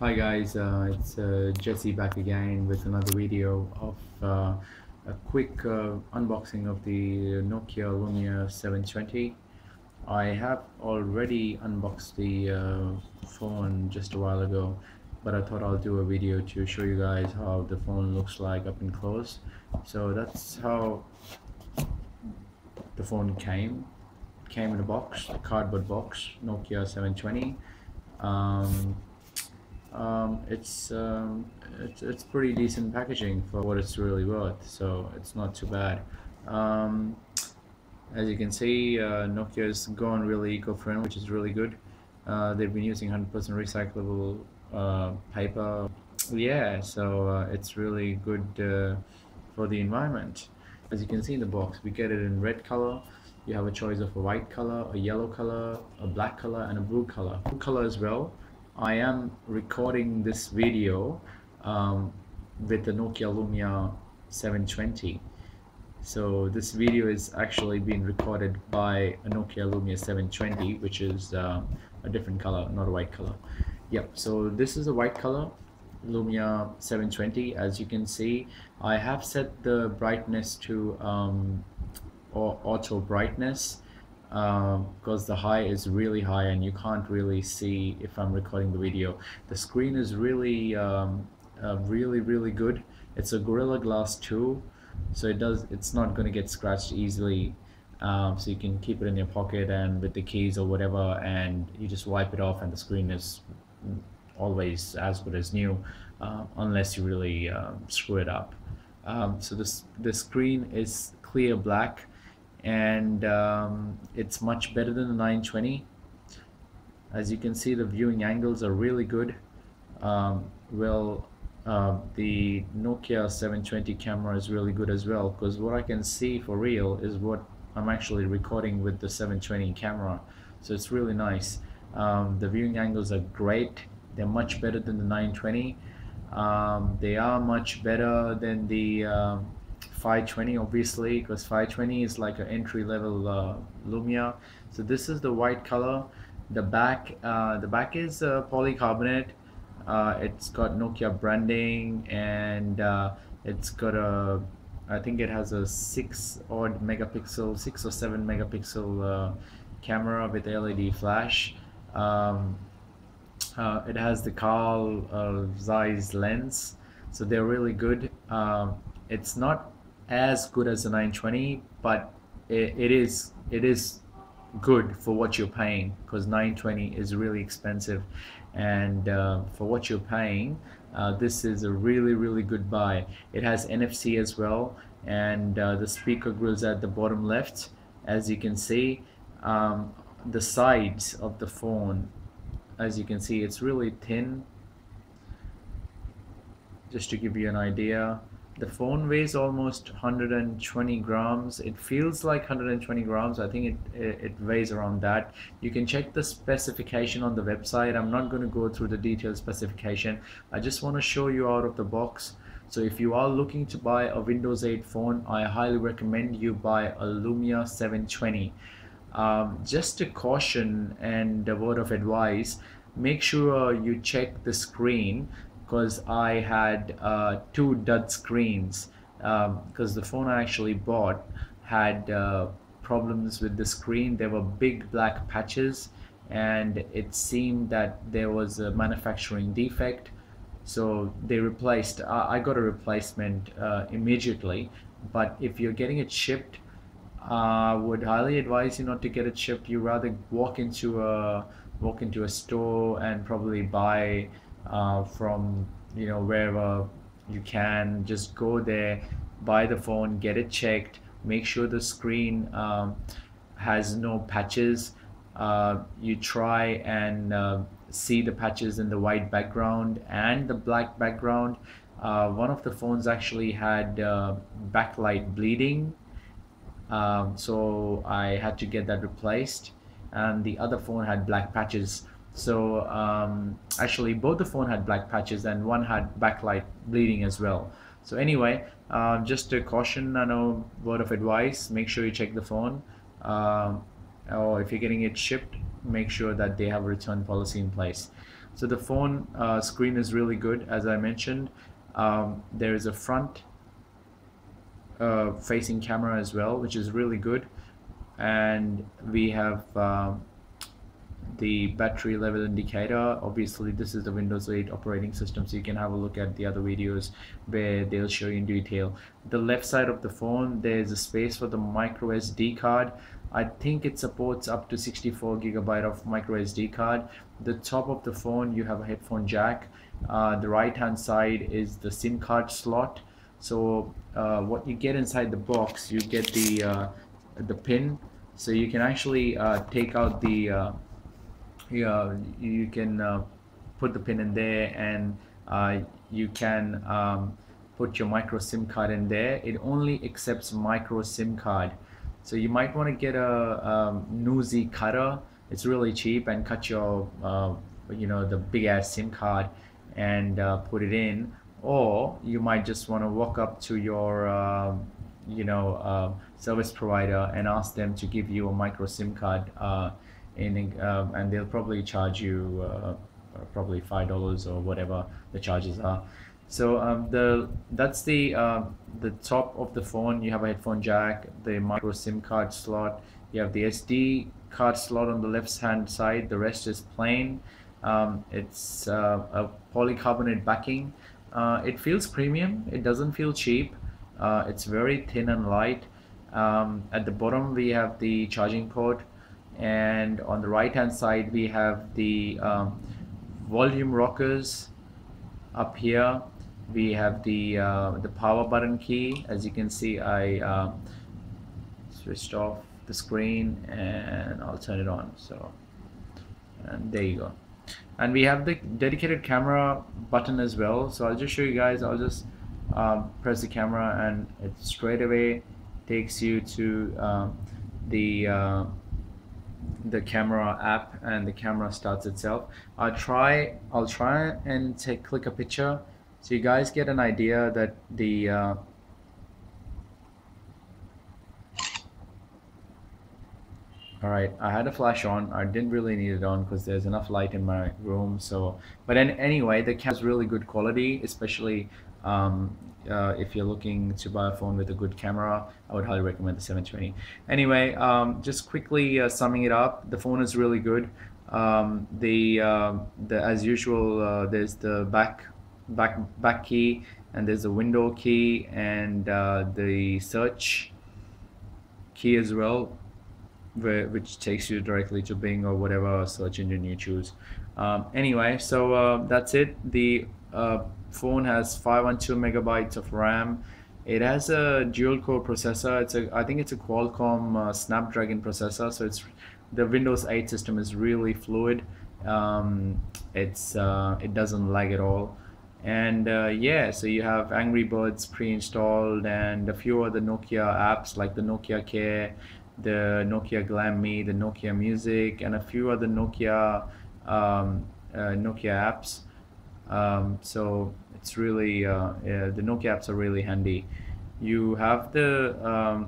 Hi guys, it's Jesse back again with another video of a quick unboxing of the Nokia Lumia 720. I have already unboxed the phone just a while ago, but I thought I'll do a video to show you guys how the phone looks like up and close. So that's how the phone came in a box, a cardboard box, Nokia 720. Um, it's pretty decent packaging for what it's really worth, so it's not too bad. um, as you can see, Nokia's gone really eco-friendly, which is really good. They've been using 100% recyclable paper. Yeah, so it's really good for the environment. As you can see in the box, we get it in red color. You have a choice of a white color, a yellow color, a black color, and a blue color. Blue color as well. I am recording this video with the Nokia Lumia 720. So this video is actually being recorded by a Nokia Lumia 720, which is a different color, not a white color. Yep, so this is a white color Lumia 720. As you can see, I have set the brightness to auto brightness, because the high is really high and you can't really see if I'm recording the video. The screen is really really good. It's a Gorilla Glass 2, so it's not going to get scratched easily. So you can keep it in your pocket and with the keys or whatever, and you just wipe it off and the screen is always as good as new, unless you really screw it up. So the screen is clear black, and it's much better than the 920. As you can see, the viewing angles are really good. The Nokia 720 camera is really good as well, because what I can see for real is what I'm actually recording with the 720 camera, so it's really nice. The viewing angles are great. They're much better than the 920. They are much better than the 520, obviously, because 520 is like an entry-level Lumia. So this is the white color. The back is polycarbonate. It's got Nokia branding, and it's got I think it has a 6 or 7 megapixel camera with LED flash. It has the Carl Zeiss lens, so they're really good. It's not as good as the 920, but it is good for what you're paying, because 920 is really expensive, and for what you're paying, this is a really good buy. It has NFC as well, and the speaker grills at the bottom left. As you can see, the sides of the phone, as you can see, it's really thin. Just to give you an idea, the phone weighs almost 120 grams. It feels like 120 grams. I think it weighs around that. You can check the specification on the website. I'm not going to go through the detailed specification. I just want to show you out of the box. So if you are looking to buy a Windows 8 phone, I highly recommend you buy a Lumia 720. Just a caution and a word of advice: make sure you check the screen, because I had 2 dud screens, because the phone I actually bought had problems with the screen. There were big black patches, and it seemed that there was a manufacturing defect, so they replaced. I got a replacement immediately, but if you're getting it shipped, I would highly advise you not to get it shipped. You rather walk into a store and probably buy from wherever you can. Just go there, buy the phone, get it checked, make sure the screen has no patches. You try and see the patches in the white background and the black background. One of the phones actually had backlight bleeding, so I had to get that replaced, and the other phone had black patches. So actually both the phone had black patches, and one had backlight bleeding as well. So anyway, just a caution and a word of advice: make sure you check the phone, or if you're getting it shipped, make sure that they have a return policy in place. So the phone screen is really good, as I mentioned. There is a front facing camera as well, which is really good, and we have the battery level indicator. Obviously this is the Windows 8 operating system, so you can have a look at the other videos where they'll show you in detail. The left side of the phone, there's a space for the micro SD card. I think it supports up to 64 GB of micro SD card. The top of the phone, you have a headphone jack. The right hand side is the SIM card slot. So what you get inside the box, you get the pin, so you can actually take out the you can put the pin in there, and you can put your micro SIM card in there. It only accepts micro SIM card, so you might want to get a Newsy cutter. It's really cheap, and cut your the big ass SIM card and put it in. Or you might just want to walk up to your service provider and ask them to give you a micro SIM card, and they'll probably charge you probably $5 or whatever the charges are. So that's the top of the phone. You have a headphone jack, the micro SIM card slot, you have the SD card slot on the left hand side. The rest is plain. It's a polycarbonate backing. It feels premium, it doesn't feel cheap. It's very thin and light. At the bottom we have the charging port, and on the right hand side we have the volume rockers. Up here we have the power button key. As you can see, I switched off the screen and I'll turn it on. So, and there you go. And we have the dedicated camera button as well. So I'll just show you guys. I'll just press the camera, and it straight away takes you to the camera app, and the camera starts itself. I'll try and click a picture so you guys get an idea that the Alright, I had a flash on. I didn't really need it on because there's enough light in my room. So, but anyway, the camera is really good quality, especially if you're looking to buy a phone with a good camera. I would highly recommend the 720. Anyway, just quickly summing it up, the phone is really good. As usual, there's the back key, and there's a window key, and the search key as well, which takes you directly to Bing or whatever search engine you choose. Anyway, so that's it. The phone has 512 megabytes of RAM. It has a dual core processor. I think it's a Qualcomm Snapdragon processor. So the Windows 8 system is really fluid. It doesn't lag at all. And yeah, so you have Angry Birds pre-installed, and a few other Nokia apps like the Nokia Care, the Nokia Glam Me, the Nokia Music, and a few other Nokia apps. So it's really the Nokia apps are really handy. You have the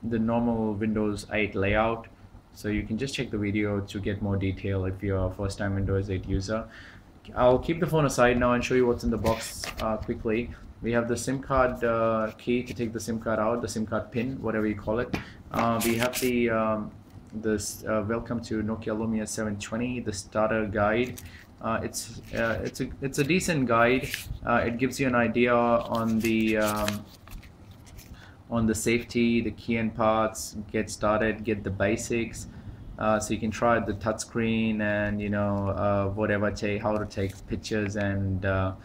normal Windows 8 layout, so you can just check the video to get more detail if you're a first-time Windows 8 user. I'll keep the phone aside now and show you what's in the box quickly. We have the SIM card key to take the SIM card out, the SIM card pin, whatever you call it. We have the welcome to Nokia Lumia 720, the starter guide. It's a decent guide. It gives you an idea on the safety, the key and parts, get started, get the basics. So you can try the touchscreen and whatever, how to take pictures and blah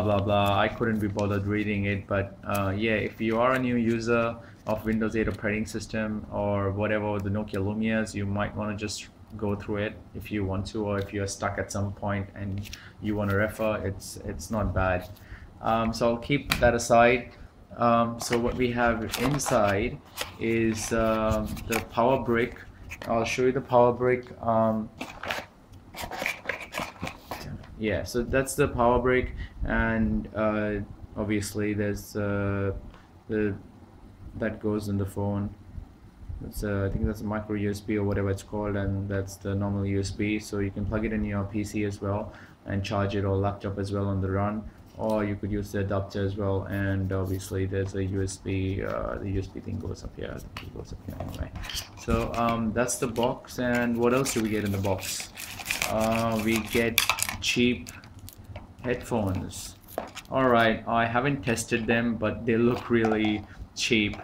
blah blah. I couldn't be bothered reading it, but yeah, if you are a new user of Windows 8 operating system or whatever, the Nokia Lumias, you might want to just go through it if you want to, or if you're stuck at some point and you want to refer, it's not bad. So I'll keep that aside. So what we have inside is the power brick. I'll show you the power brick. Yeah, so that's the power brick, and obviously there's that goes in the phone. It's I think that's a micro USB or whatever it's called, and that's the normal USB. So you can plug it in your PC as well and charge it, or laptop as well on the run, or you could use the adapter as well. And obviously there's a USB, the USB thing goes up here. It goes up here anyway. So that's the box. And what else do we get in the box? We get cheap headphones. Alright, I haven't tested them, but they look really cheap.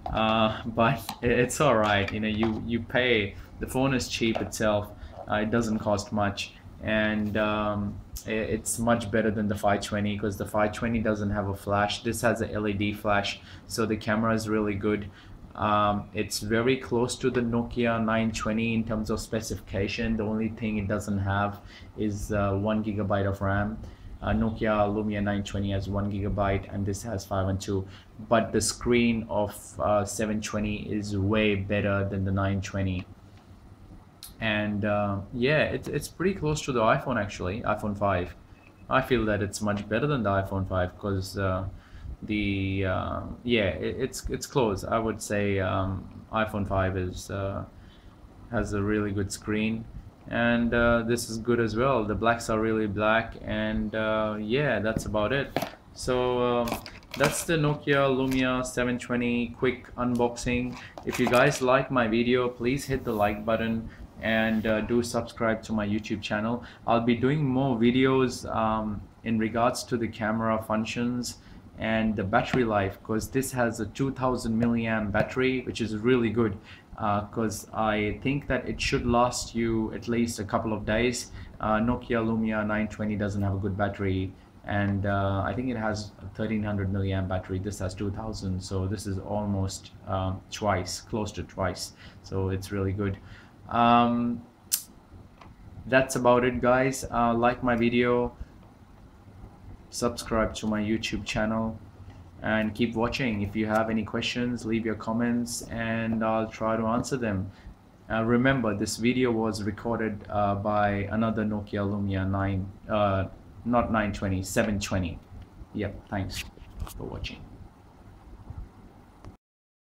But it's alright, you know, you pay, the phone is cheap itself, it doesn't cost much, and it's much better than the 520, because the 520 doesn't have a flash. This has a LED flash, so the camera is really good. It's very close to the Nokia 920 in terms of specification. The only thing it doesn't have is 1 GB of RAM. Nokia Lumia 920 has 1 GB, and this has 512, but the screen of 720 is way better than the 920. And yeah, it's pretty close to the iPhone, actually, iPhone 5. I feel that it's much better than the iPhone 5, because yeah, it's close. I would say iPhone 5 is has a really good screen, and this is good as well. The blacks are really black, and yeah, that's about it. So that's the Nokia Lumia 720 quick unboxing. If you guys like my video, please hit the like button, and do subscribe to my YouTube channel. I'll be doing more videos in regards to the camera functions and the battery life, because this has a 2000 milliamp battery, which is really good, because I think that it should last you at least a couple of days. Nokia Lumia 920 doesn't have a good battery, and I think it has a 1300 milliamp battery. This has 2000, so this is almost twice, close to twice, so it's really good. That's about it, guys. Like my video, subscribe to my YouTube channel, and keep watching. If you have any questions, leave your comments and I'll try to answer them. Remember, this video was recorded by another Nokia Lumia 9, not 920, 720. Yep, thanks for watching.